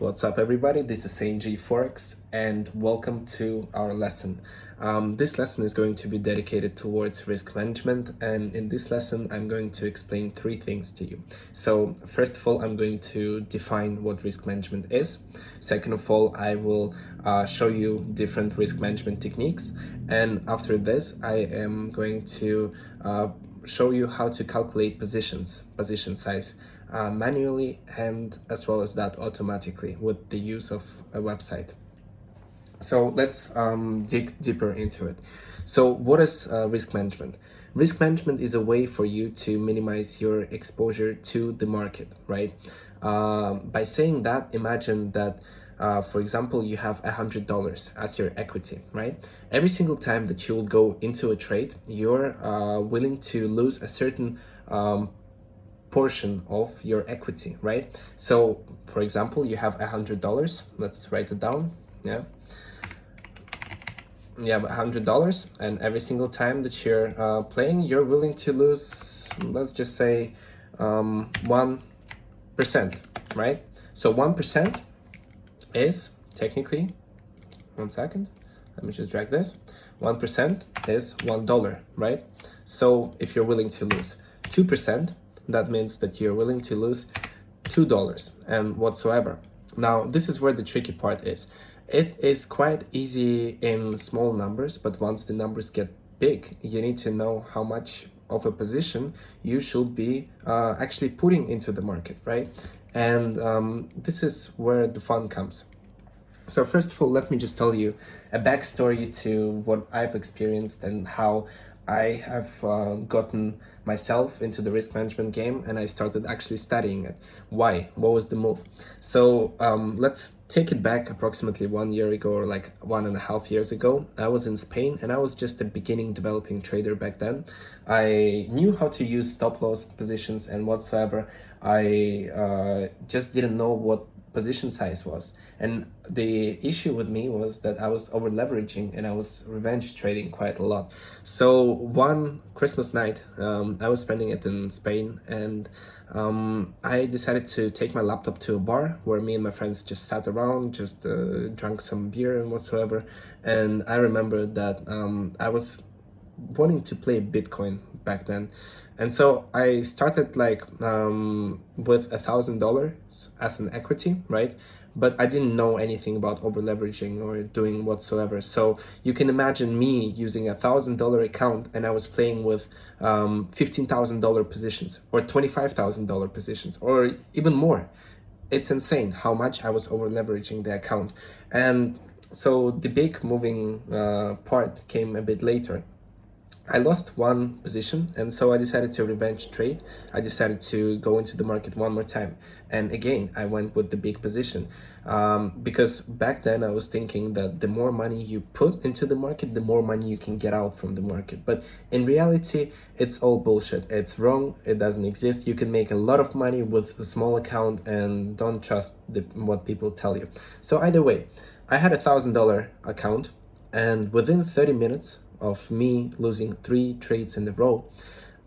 What's up, everybody? This is ANG Forex, and welcome to our lesson. This lesson is going to be dedicated towards risk management, and in this lesson, I'm going to explain three things to you. So, first of all, I'm going to define what risk management is. Second of all, I will show you different risk management techniques, and after this, I am going to show you how to calculate position size manually, and as well as that automatically with the use of a website. So let's dig deeper into it. So what is risk management? Risk management is a way for you to minimize your exposure to the market, right? By saying that, imagine that for example, you have $100 as your equity, right? Every single time that you will go into a trade, you're willing to lose a certain portion of your equity, right? So, for example, you have $100. Let's write it down. Yeah, you have $100, and every single time that you're playing, you're willing to lose, let's just say, 1%, right? So 1% is technically, one second, let me just drag this. 1% is $1, right? So if you're willing to lose 2%, that means that you're willing to lose $2 and whatsoever. Now, this is where the tricky part is. It is quite easy in small numbers, but once the numbers get big, you need to know how much of a position you should be actually putting into the market, right? And this is where the fun comes. So first of all, let me just tell you a backstory to what I've experienced and how I have gotten myself into the risk management game, and I started actually studying it. Why? What was the move? So let's take it back approximately 1 year ago, or like 1.5 years ago. I was in Spain, and I was just a beginning developing trader back then. I knew how to use stop loss positions and whatsoever. I just didn't know what position size was. And the issue with me was that I was over leveraging and I was revenge trading quite a lot. So one Christmas night, I was spending it in Spain, and I decided to take my laptop to a bar where me and my friends just sat around, just drank some beer and whatsoever. And I remember that I was wanting to play Bitcoin back then. And so I started like with $1,000 as an equity, right? But I didn't know anything about over leveraging or doing whatsoever. So you can imagine me using $1,000 account, and I was playing with $15,000 positions or $25,000 positions or even more. It's insane how much I was over leveraging the account. And so the big moving part came a bit later. I lost one position, and so I decided to revenge trade. I decided to go into the market one more time. And again, I went with the big position because back then I was thinking that the more money you put into the market, the more money you can get out from the market. But in reality, it's all bullshit. It's wrong. It doesn't exist. You can make a lot of money with a small account, and don't trust what people tell you. So either way, I had $1,000 account, and within 30 minutes, of me losing 3 trades in a row,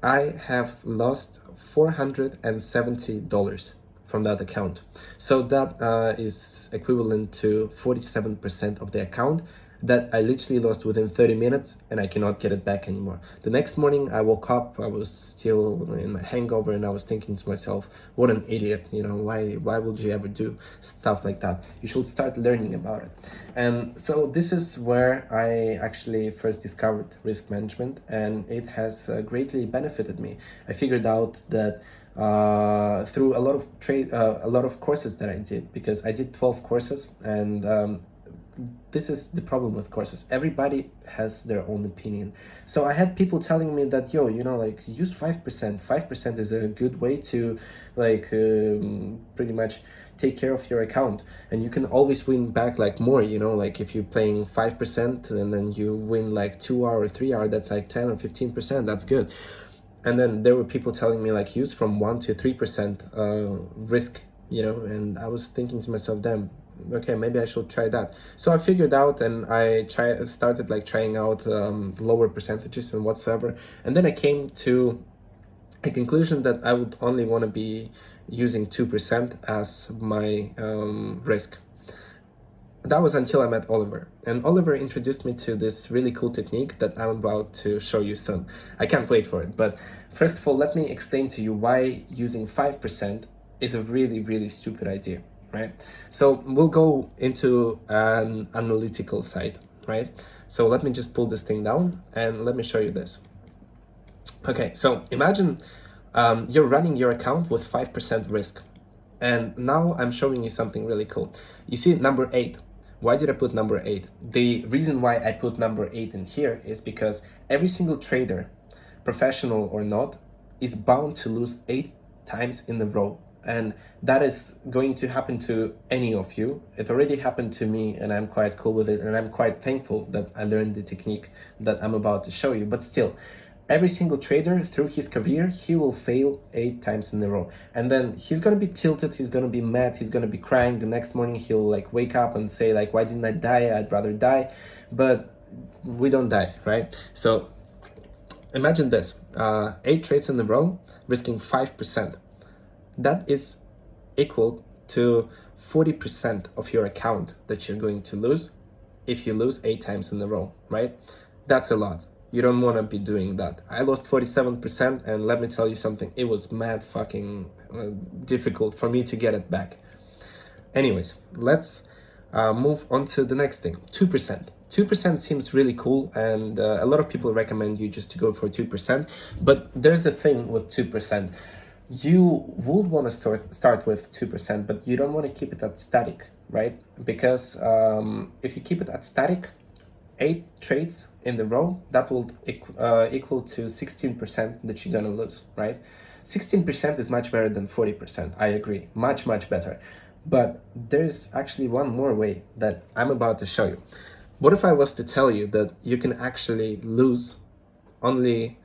I have lost $470 from that account. So that is equivalent to 47% of the account that I literally lost within 30 minutes, and I cannot get it back anymore. The next morning I woke up, I was still in my hangover, and I was thinking to myself, what an idiot, why would you ever do stuff like that? You should start learning about it. And so this is where I actually first discovered risk management, and it has greatly benefited me. I figured out that through a lot of courses that I did, because I did 12 courses, and this is the problem with courses. Everybody has their own opinion. So I had people telling me that, like, use 5%. 5% is a good way to pretty much take care of your account, and you can always win back like more, like if you're playing 5% and then you win like 2 hour or 3 hour, that's like 10 or 15%. That's good. And then there were people telling me like use from 1 to 3% risk, and I was thinking to myself, damn, okay, maybe I should try that. So I figured out, and I started like trying out lower percentages and whatsoever. And then I came to a conclusion that I would only want to be using 2% as my risk. That was until I met Oliver. And Oliver introduced me to this really cool technique that I'm about to show you soon. I can't wait for it. But first of all, let me explain to you why using 5% is a really, really stupid idea, right? So we'll go into an analytical side, right? So let me just pull this thing down and let me show you this. Okay, so imagine you're running your account with 5% risk. And now I'm showing you something really cool. You see number 8. Why did I put number 8? The reason why I put number 8 in here is because every single trader, professional or not, is bound to lose 8 times in a row. And that is going to happen to any of you. It already happened to me, and I'm quite cool with it. And I'm quite thankful that I learned the technique that I'm about to show you. But still, every single trader through his career, he will fail 8 times in a row. And then he's going to be tilted, he's going to be mad, he's going to be crying. The next morning, he'll like wake up and say like, why didn't I die? I'd rather die. But we don't die, right? So imagine this, 8 trades in a row, risking 5%. That is equal to 40% of your account that you're going to lose if you lose 8 times in a row, right? That's a lot. You don't want to be doing that. I lost 47%, and let me tell you something, it was mad fucking difficult for me to get it back. Anyways, let's move on to the next thing, 2%. 2% seems really cool, and a lot of people recommend you just to go for 2%, but there's a thing with 2%. You would want to start with 2%, but you don't want to keep it at static, right? Because if you keep it at static, 8 trades in the row, that will equal to 16% that you're gonna lose, right? 16% is much better than 40%, I agree, much, much better. But there's actually one more way that I'm about to show you. What if I was to tell you that you can actually lose only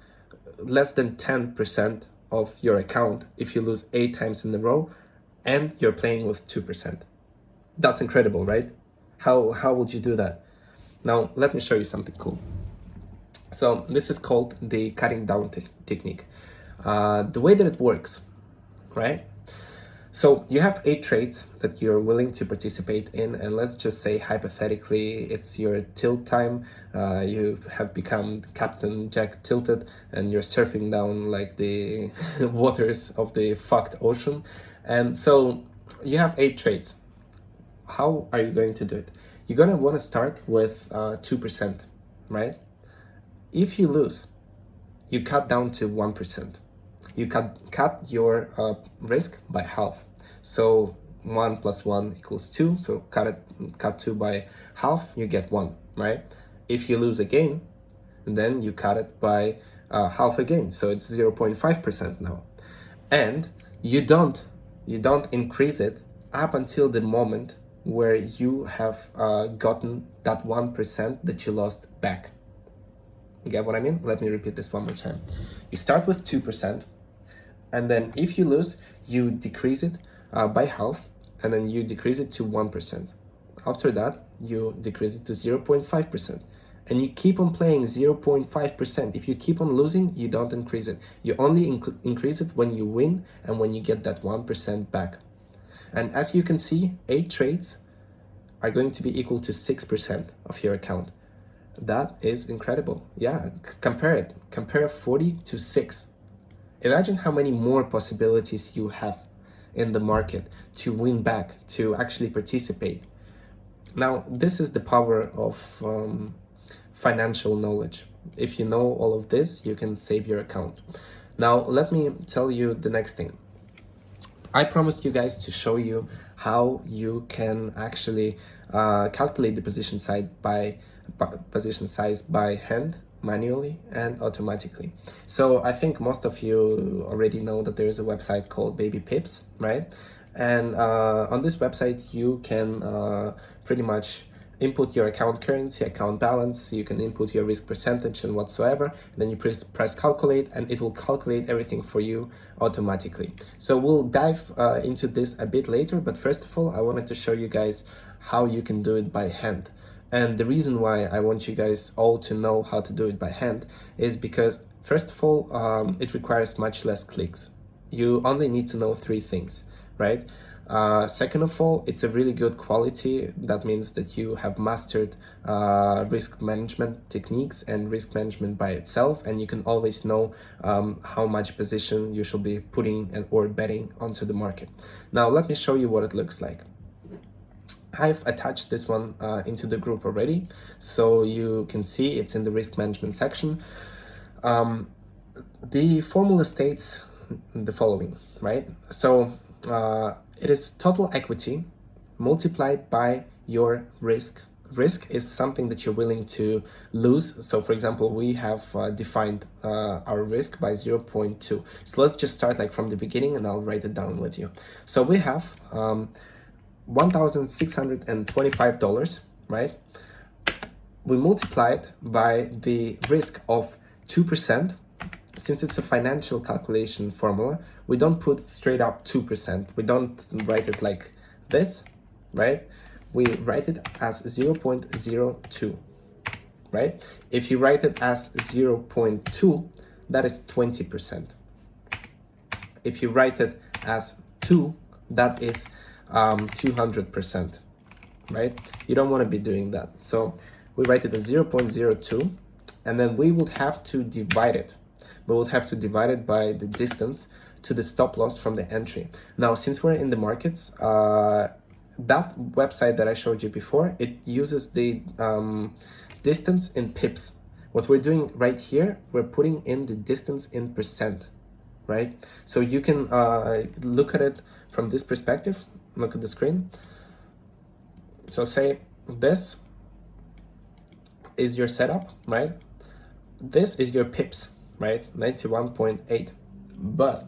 less than 10% of your account if you lose 8 times in a row and you're playing with 2%? That's incredible, right? How would you do that? Now, let me show you something cool. So this is called the cutting down technique. The way that it works, right? So you have 8 trades that you're willing to participate in, and let's just say hypothetically it's your tilt time. You have become Captain Jack Tilted, and you're surfing down like the waters of the fucked ocean. And so you have 8 trades. How are you going to do it? You're gonna want to start with 2%, right? If you lose, you cut down to 1%. You cut your risk by half. So 1 plus 1 equals 2. So cut 2 by half, you get 1, right? If you lose again, then you cut it by half again. So it's 0.5% now. And you don't increase it up until the moment where you have gotten that 1% that you lost back. You get what I mean? Let me repeat this one more time. You start with 2%, and then if you lose, you decrease it by half, and then you decrease it to 1%. After that, you decrease it to 0.5%. And you keep on playing 0.5%. If you keep on losing, you don't increase it. You only increase it when you win and when you get that 1% back. And as you can see, 8 trades are going to be equal to 6% of your account. That is incredible. Yeah, compare it. Compare 40 to 6. Imagine how many more possibilities you have in the market to win back, to actually participate. Now, this is the power of financial knowledge. If you know all of this, you can save your account. Now, let me tell you the next thing. I promised you guys to show you how you can actually calculate the position size by hand, manually and automatically. So I think most of you already know that there is a website called Baby Pips, right? And on this website you can pretty much input your account currency, account balance, you can input your risk percentage and whatsoever, and then you press calculate, and it will calculate everything for you automatically. So we'll dive into this a bit later, but first of all, I wanted to show you guys how you can do it by hand. And the reason why I want you guys all to know how to do it by hand is because, first of all, it requires much less clicks. you only need to know three things, right? Second of all, it's a really good quality. That means that you have mastered risk management techniques and risk management by itself, and you can always know how much position you should be putting or betting onto the market. Now, let me show you what it looks like. I've attached this one into the group already, so you can see it's in the risk management section. The formula states the following, right? So it is total equity multiplied by your risk. Risk is something that you're willing to lose. So for example, we have defined our risk by 0.2. So let's just start like from the beginning and I'll write it down with you. So we have $1,625, right? We multiply it by the risk of 2%. Since it's a financial calculation formula, we don't put straight up 2%. We don't write it like this, right? We write it as 0.02, right? If you write it as 0.2, that is 20%. If you write it as 2, that is 200%, right? You don't want to be doing that. So we write it as 0.02, and then we would have to divide it. We would have to divide it by the distance to the stop loss from the entry. Now, since we're in the markets, that website that I showed you before, it uses the distance in pips. What we're doing right here, we're putting in the distance in percent, right? So you can look at it from this perspective. Look at the screen. So say this is your setup, right? This is your pips, right? 91.8. But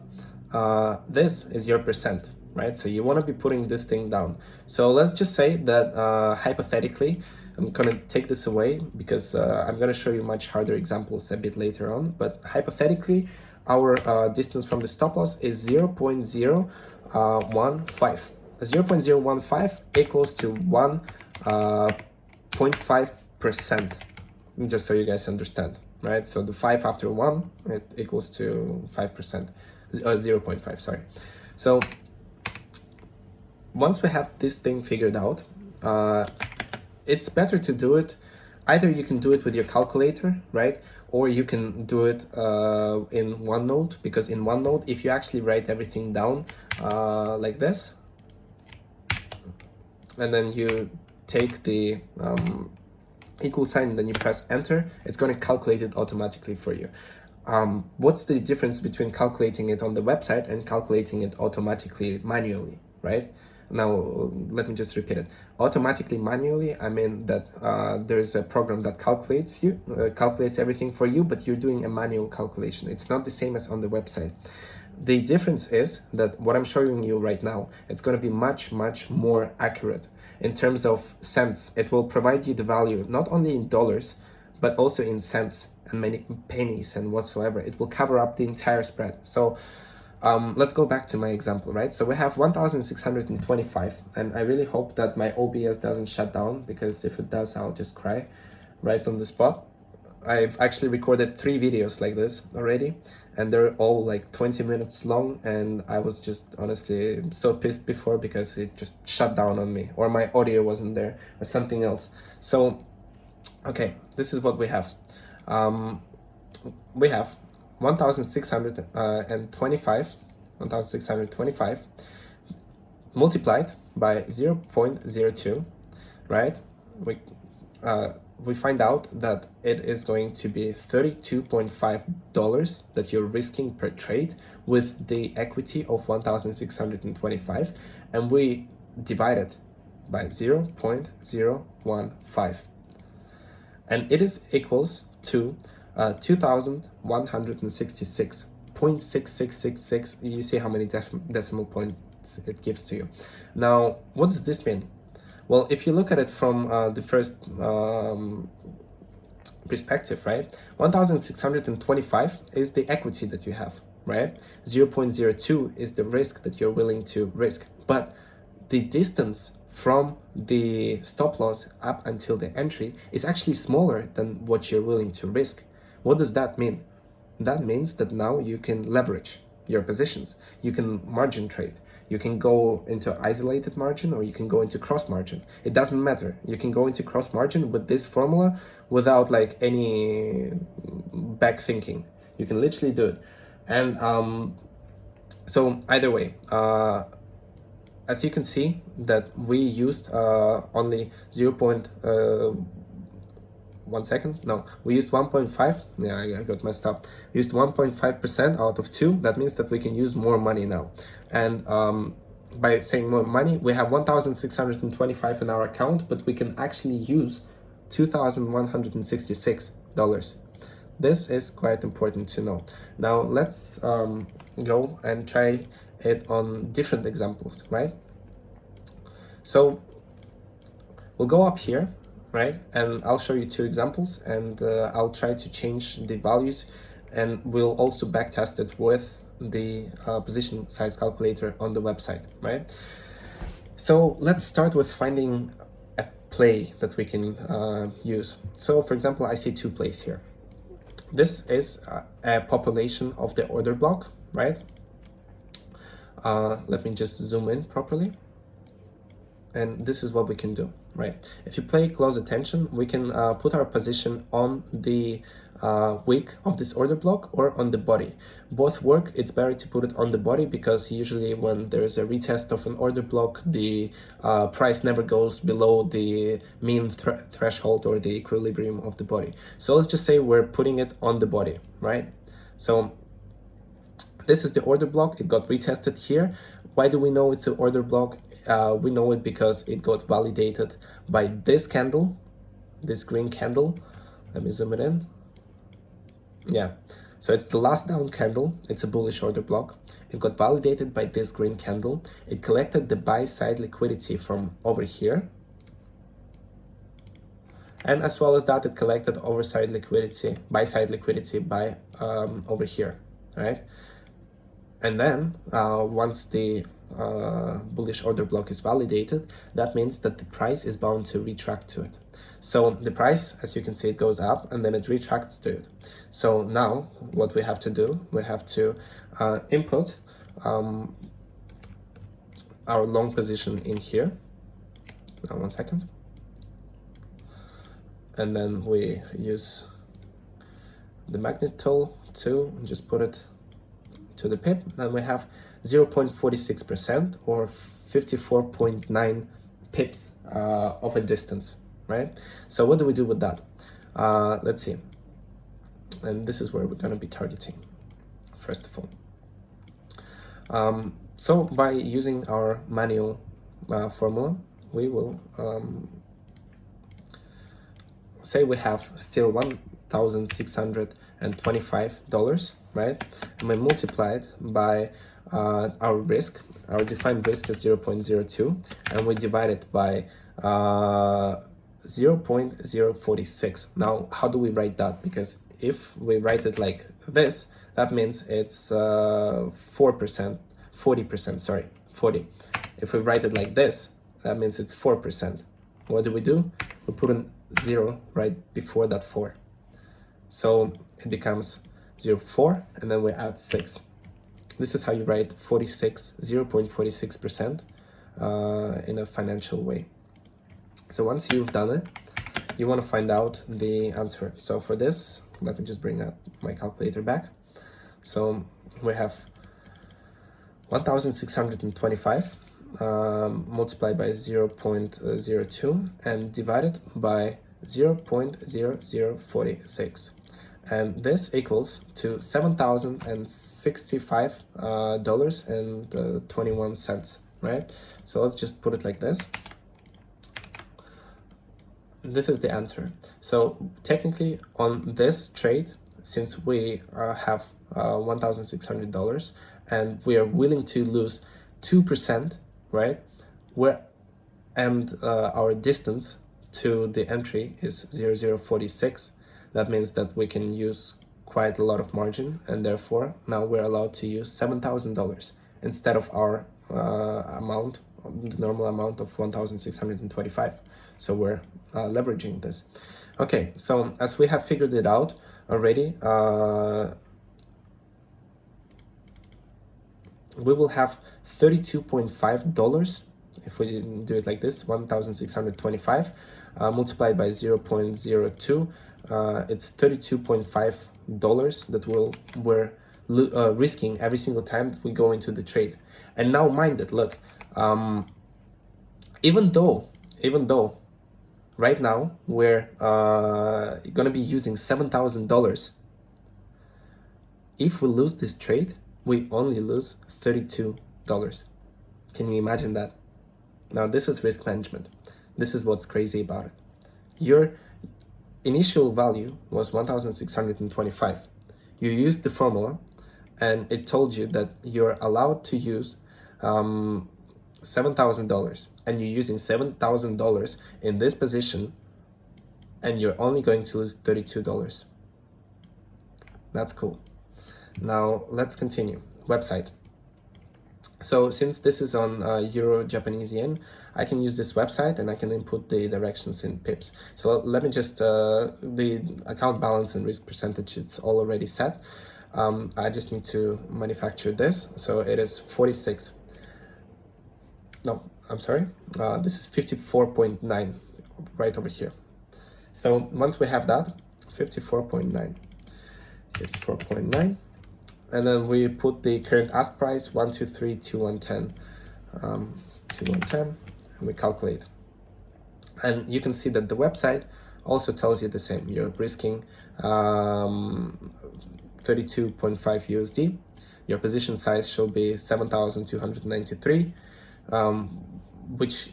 this is your percent, right? So you want to be putting this thing down. So let's just say that hypothetically, I'm going to take this away because I'm going to show you much harder examples a bit later on. But hypothetically, our distance from the stop loss is 0.015. 0.015 equals to 1.5%, just so you guys understand, right? So the 5 after 1, it equals to 5%, 0.5, sorry. So once we have this thing figured out, it's better to do it, either you can do it with your calculator, right? Or you can do it in OneNote, because in OneNote, if you actually write everything down like this, and then you take the equal sign and then you press enter, it's going to calculate it automatically for you. What's the difference between calculating it on the website and calculating it automatically manually, right? Now, let me just repeat it. Automatically manually, I mean that there's a program that calculates everything for you, but you're doing a manual calculation. It's not the same as on the website. The difference is that what I'm showing you right now, it's going to be much, much more accurate in terms of cents. It will provide you the value, not only in dollars, but also in cents and many pennies and whatsoever. It will cover up the entire spread. So let's go back to my example, right? So we have 1,625, and I really hope that my OBS doesn't shut down, because if it does, I'll just cry right on the spot. I've actually recorded 3 videos like this already, and they're all like 20 minutes long, and I was just honestly so pissed before because it just shut down on me, or my audio wasn't there, or something else. So, okay, this is what we have. We have 1,625 multiplied by 0.02, right? We find out that it is going to be $32.5 that you're risking per trade with the equity of 1,625, and we divide it by 0.015, and it is equals to 2,166.6666. You see how many decimal points it gives to you. Now, what does this mean? Well, if you look at it from the first perspective, right? 1,625 is the equity that you have, right? 0.02 is the risk that you're willing to risk. But the distance from the stop loss up until the entry is actually smaller than what you're willing to risk. What does that mean? That means that now you can leverage. your positions. You can margin trade. You can go into isolated margin or you can go into cross margin. It doesn't matter. You can go into cross margin with this formula without like any back thinking. You can literally do it. And so either way, as you can see that we used only 1.5. Yeah, I got messed up. We used 1.5% out of 2. That means that we can use more money now. And by saying more money, we have 1,625 in our account, but we can actually use $2,166. This is quite important to know. Now let's go and try it on different examples, right? So we'll go up here, right? And I'll show you 2 examples, and I'll try to change the values, and we'll also backtest it with the position size calculator on the website, right? So let's start with finding a play that we can use. So for example, I see 2 plays here. This is a population of the order block, right? Let me just zoom in properly. And this is what we can do, right? If you pay close attention, we can put our position on the wick of this order block or on the body. Both work. It's better to put it on the body because usually when there's a retest of an order block, the price never goes below the mean threshold or the equilibrium of the body. So let's just say we're putting it on the body, right? So this is the order block. It got retested here. Why do we know it's an order block? We know it because it got validated by this candle, this green candle. Let me zoom it in. Yeah, so it's the last down candle. It's a bullish order block. It got validated by this green candle. It collected the buy side liquidity from over here. And as well as that, it collected overside liquidity, buy side liquidity by over here, right? And then once the bullish order block is validated, that means that the price is bound to retract to it. So the price, as you can see, it goes up and then it retracts to it. So now what we have to do, we have to input our long position in here. Now, 1 second. And then we use the magnet tool to just put it to the pip, and we have 0.46% or 54.9 pips of a distance, right? So what do we do with that? Let's see. And this is where we're going to be targeting, first of all. So by using our manual formula, we will say we have still $1,625, right? And we multiply it by our risk. Our defined risk is 0.02, and we divide it by 0.046. Now, how do we write that? Because if we write it like this, that means it's 40%. If we write it like this, that means it's 4%. What do? We put a 0 right before that 4. So it becomes 0.4, and then we add 6. This is how you write 0.46% in a financial way. So once you've done it, you want to find out the answer. So for this, let me just bring up my calculator back. So we have 1,625 multiplied by 0.02 and divided by 0.0046. And this equals to $7,065.21, right? So let's just put it like this. This is the answer. So technically on this trade, since we have $1,600 and we are willing to lose 2%, right? Our distance to the entry is 0.0046. That means that we can use quite a lot of margin, and therefore now we're allowed to use $7,000 instead of our amount, the normal amount of 1,625. So we're leveraging this. Okay, so as we have figured it out already, we will have $32.5. If we do it like this, 1,625 multiplied by 0.02, it's $32.5 that we're risking every single time that we go into the trade. And now mind it, look, even though right now we're gonna be using $7,000, if we lose this trade, we only lose $32. Can you imagine that? Now this is risk management. This is what's crazy about it. Your initial value was 1,625. You used the formula and it told you that you're allowed to use $7,000, and you're using $7,000 in this position, and you're only going to lose $32. That's cool. Now let's continue. Website. So since this is on Euro Japanese yen, I can use this website and I can input the directions in pips. So let me just, the account balance and risk percentage, it's all already set. I just need to manufacture this. So it is 46. No, I'm sorry. This is 54.9 right over here. So once we have that, 54.9, and then we put the current ask price 123,210, 210, and we calculate. And you can see that the website also tells you the same. You're risking 32.5 USD. Your position size should be 7,293, which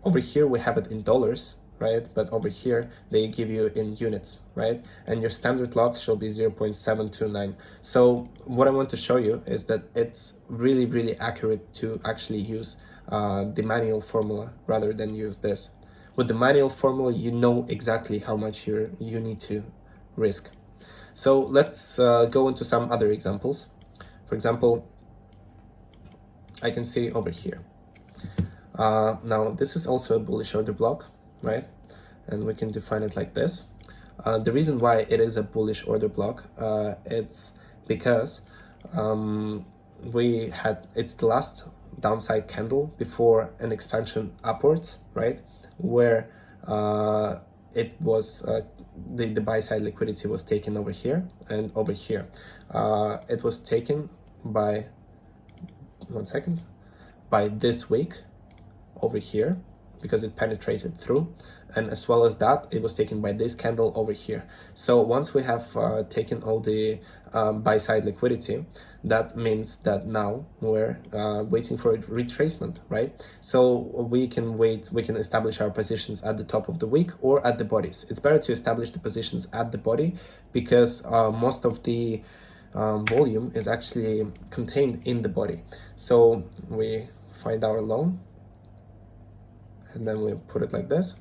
over here we have it in dollars, right? But over here they give you in units, right? And your standard lots should be 0.729. So what I want to show you is that it's really, really accurate to actually use the manual formula rather than use this. With the manual formula, you know exactly how much you need to risk. So let's go into some other examples. For example, I can see over here. Now this is also a bullish order block, right? And we can define it like this. The reason why it is a bullish order block, it's because it's the last downside candle before an expansion upwards, right? Where it was the buy side liquidity was taken over here and over here. It was taken by, by this wick over here, because it penetrated through, and as well as that, it was taken by this candle over here. So once we have taken all the buy side liquidity, that means that now we're waiting for a retracement, right? So we can establish our positions at the top of the wick or at the bodies. It's better to establish the positions at the body because most of the volume is actually contained in the body. So we find our loan, and then we put it like this.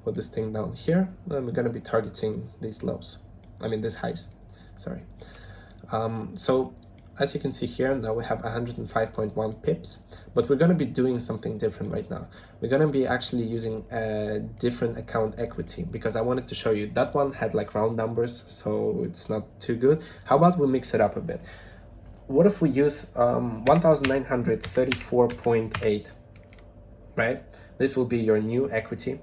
Put this thing down here, and we're going to be targeting these lows. These highs, sorry. So as you can see here, now we have 105.1 pips, but we're going to be doing something different right now. We're going to be actually using a different account equity because I wanted to show you that one had like round numbers, so it's not too good. How about we mix it up a bit? What if we use 1,934.8, right? This will be your new equity.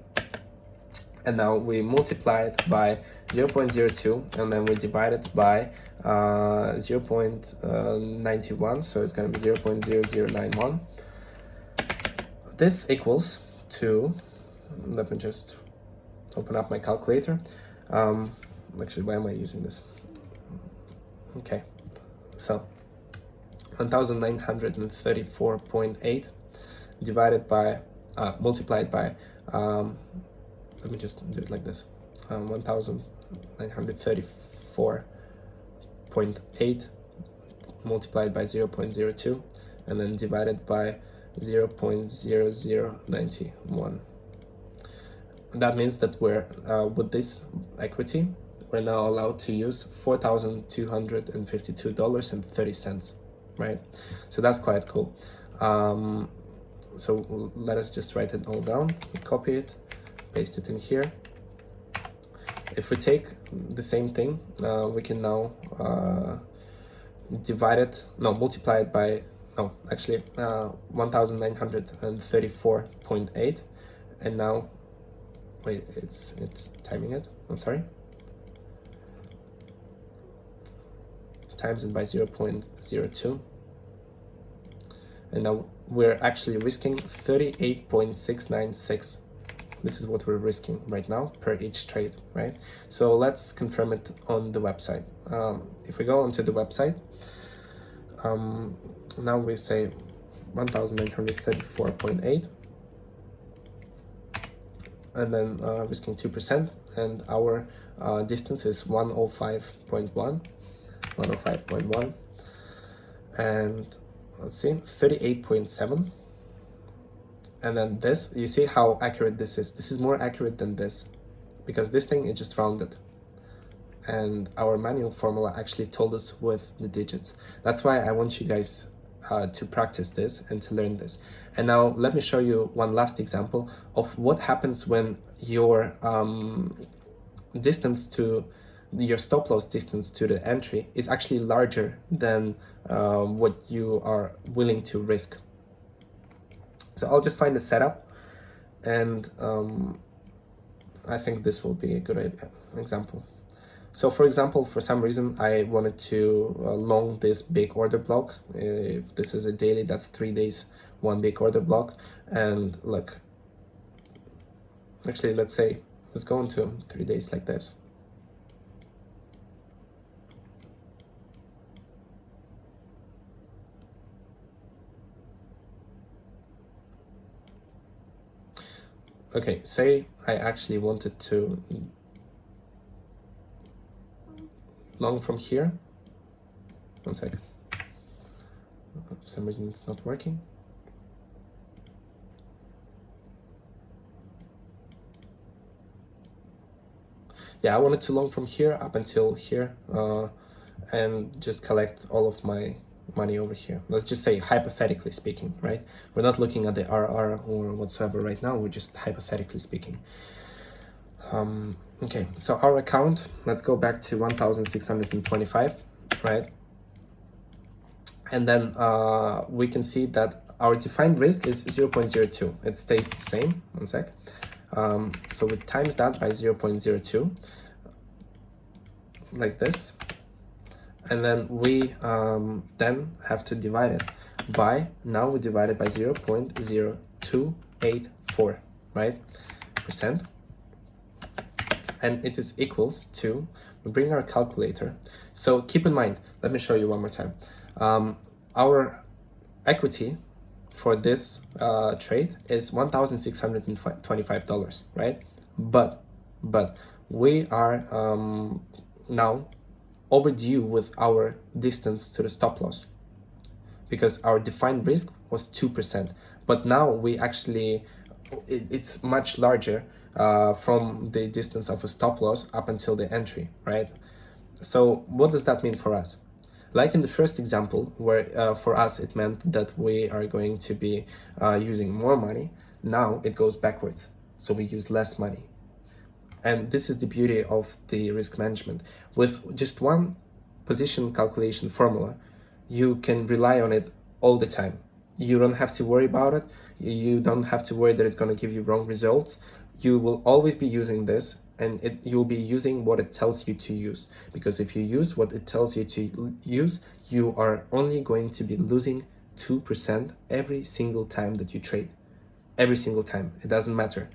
And now we multiply it by 0.02, and then we divide it by 0.91, so it's going to be 0.0091. This equals to, let me just open up my calculator. Actually, why am I using this? Okay, so 1,934.8 divided by, multiplied by, let me just do it like this, 1,934.8 multiplied by 0.02 and then divided by 0.0091. That means that we're, with this equity, we're now allowed to use $4,252.30, right? So that's quite cool. So let us just write it all down, copy it, paste it in here. If we take the same thing, we can now multiplied by, no, actually 1934.8, and now, wait, it's timing it, I'm sorry, times it by 0.02, and now we're actually risking 38.696. This is what we're risking right now per each trade, right? So let's confirm it on the website. If we go onto the website, now we say 1934.8, and then risking 2%, and our distance is 105.1, and let's see, 38.7. And then this, you see how accurate this is. This is more accurate than this, because this thing is just rounded. And our manual formula actually told us with the digits. That's why I want you guys to practice this and to learn this. And now let me show you one last example of what happens when your distance to your stop loss distance to the entry is actually larger than what you are willing to risk. So I'll just find the setup, and I think this will be a good example. So for example, for some reason, I wanted to long this big order block. If this is a daily, that's 3 days, one big order block. And look, actually, let's go into 3 days like this. Okay, say I actually wanted to long from here. One second. For some reason it's not working. Yeah, I wanted to long from here up until here, and just collect all of my money over here. Let's just say hypothetically speaking, right? We're not looking at the RR or whatsoever right now, we're just hypothetically speaking. Okay, so our account, let's go back to 1625, right? And then we can see that our defined risk is 0.02. It stays the same. One sec. So we times that by 0.02, like this. And then we then have to divide it by, now we divide it by 0.0284, right? Percent. And it is equals to, we bring our calculator. So keep in mind, let me show you one more time. Our equity for this trade is $1,625, right? But we are now overdue with our distance to the stop loss, because our defined risk was 2%, but now we actually, it's much larger from the distance of a stop loss up until the entry, right? So what does that mean for us? Like in the first example, where for us it meant that we are going to be using more money, now it goes backwards, so we use less money. And this is the beauty of the risk management. With just one position calculation formula, you can rely on it all the time. You don't have to worry about it. You don't have to worry that it's going to give you wrong results. You will always be using this, and you'll be using what it tells you to use. Because if you use what it tells you to use, you are only going to be losing 2% every single time that you trade. Every single time. It doesn't matter.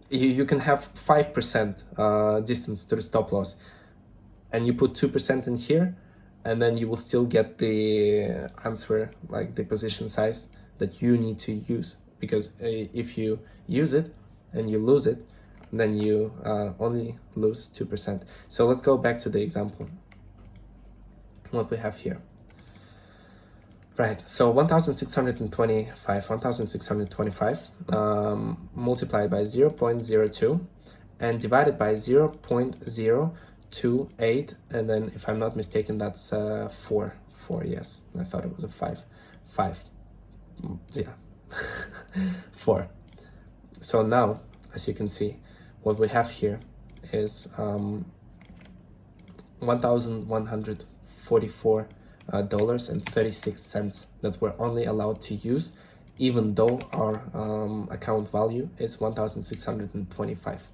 You can have 5% distance to the stop loss, and you put 2% in here, and then you will still get the answer, like the position size that you need to use. Because if you use it and you lose it, then you only lose 2%. So let's go back to the example, what we have here. Right, so 1625 multiplied by 0.02 and divided by 0.028, and then if I'm not mistaken, that's 4, yes, I thought it was a 5, yeah, 4. So now, as you can see, what we have here is 1,144 dollars and 36 cents that we're only allowed to use, even though our account value is 1,625.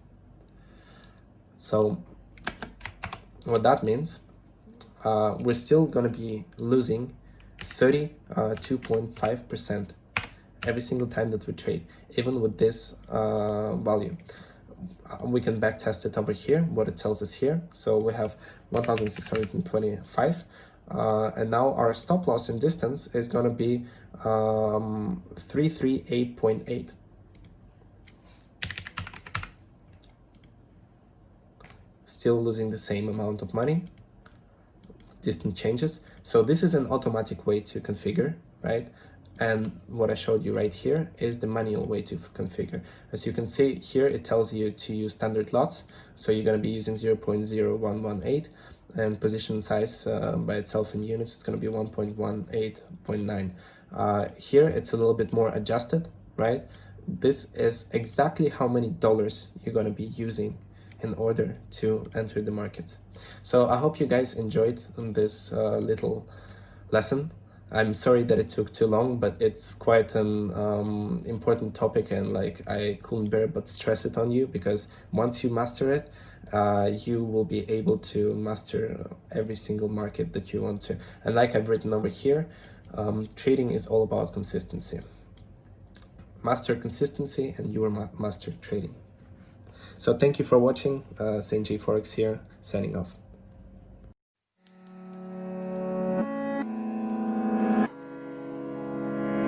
So what that means, we're still going to be losing 32.5% every single time that we trade, even with this value. We can backtest it over here, what it tells us here. So we have 1,625, and now our stop loss in distance is going to be 338.8. Still losing the same amount of money. Distance changes. So this is an automatic way to configure, right? And what I showed you right here is the manual way to configure. As you can see here, it tells you to use standard lots. So you're going to be using 0.0118, and position size by itself in units, it's going to be 1.18.9. Here, it's a little bit more adjusted, right? This is exactly how many dollars you're going to be using in order to enter the market. So I hope you guys enjoyed this little lesson. I'm sorry that it took too long, but it's quite an important topic, and like I couldn't bear but stress it on you, because once you master it, you will be able to master every single market that you want to. And like I've written over here, trading is all about consistency. Master consistency and you will master trading. So thank you for watching. Saint J Forex here, signing off.